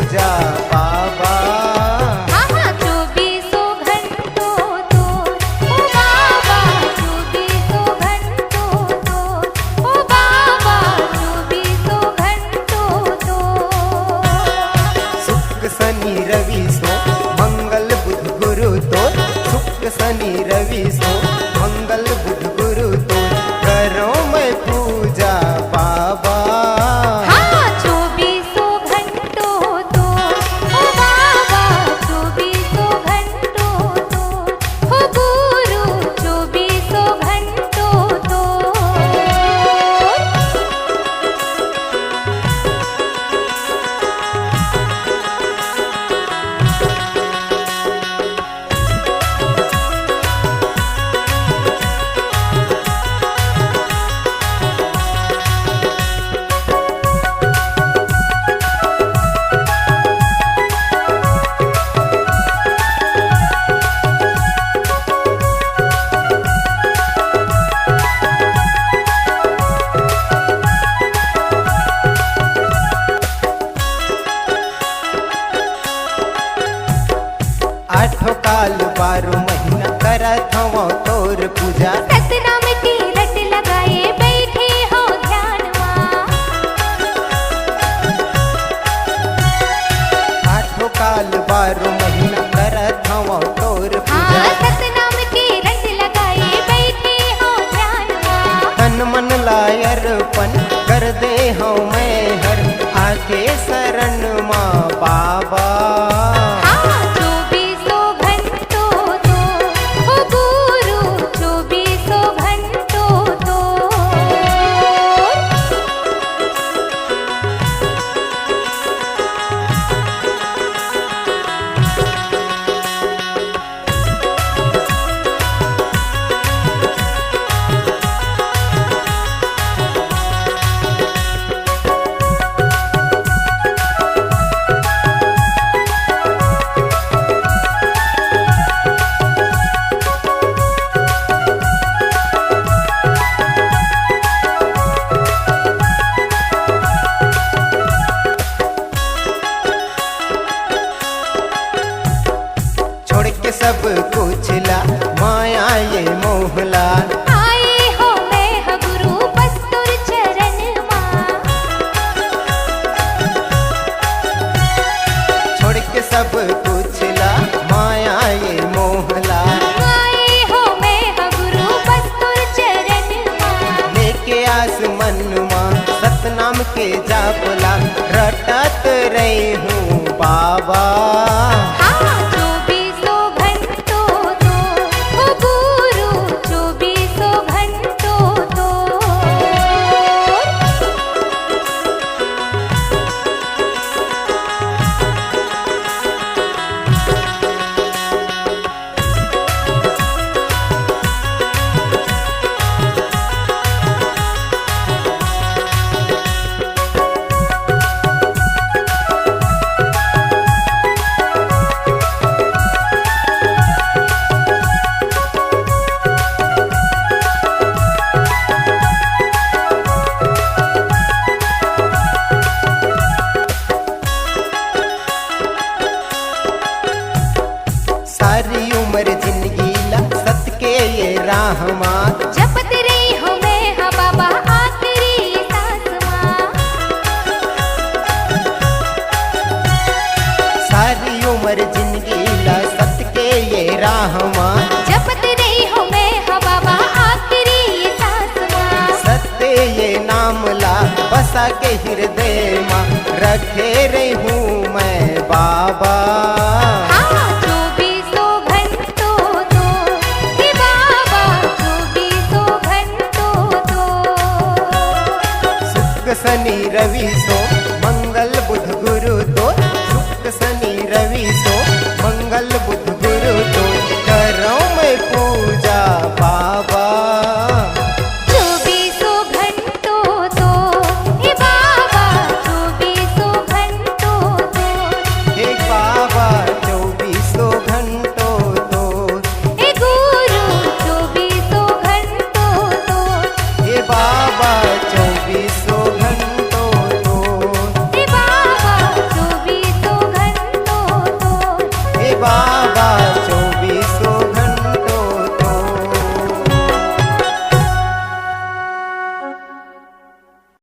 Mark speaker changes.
Speaker 1: पूजा बाबा।
Speaker 2: हाँ हाँ 24 घंटों तो ओ बाबा 24 घंटों तो ओ बाबा 24 घंटों तो।
Speaker 1: सुख शनि रवि सो मंगल बुध गुरु तो, सुख शनि रवि सो मंगल बुध गुरु तो, करो मैं पूजा बाबा।
Speaker 2: हाँ 24 घंटों तो ओ बाबा 24 घंटों तो ओ गुरु 24 घंटों तो।
Speaker 1: आठों काल 12 महीना करत हवो तोर पूजा।
Speaker 2: सतनाम की रट लगाए बैठे हो ध्यान माँ।
Speaker 1: आठों काल 12 महीना करत हवो तोर पूजा।
Speaker 2: हाँ सतनाम की रट लगाए बैठे हो ध्यान माँ।
Speaker 1: तन मन लाय अर्पण कर दे हूँ मैं हर आके शरण माँ बाबा।
Speaker 2: हाँ 24 घंटों तो ओ गुरु 24 घंटों तो।
Speaker 1: छोड़ के सब कुछ ला माया ये मोहला।
Speaker 2: आए हो मैं ह गुरु बस तुर चरण माँ।
Speaker 1: छोड़ के सब कुछ ला माया ये मोहला।
Speaker 2: आए हो मैं ह गुरु बस तुर चरण माँ।
Speaker 1: लेके आस मन माँ सतनाम के जापला, रटत रही हूँ बाबा।
Speaker 2: हाँ 24 घंटों तो ओ गुरु 24 घंटों तो।
Speaker 1: सारी उम्र जिंदगी ला सत के ये राह माँ।
Speaker 2: जपत रही हो मैं हा बाबा आखिरी सांस माँ।
Speaker 1: सारी उम्र जिंदगी ला सत के ये राह माँ।
Speaker 2: जपत रही हो मैं हा बाबा आखिरी सांस माँ।
Speaker 1: सत्य ये नाम ला बसा के हृदय माँ, रखे रही हूँ मैं बाबा।
Speaker 2: हाँ 24 घंटों तो हे बाबा 24 घंटों तो।
Speaker 1: सुख शनि रवि सो मंगल बुध गुरु तो, सुख शनि रवि सो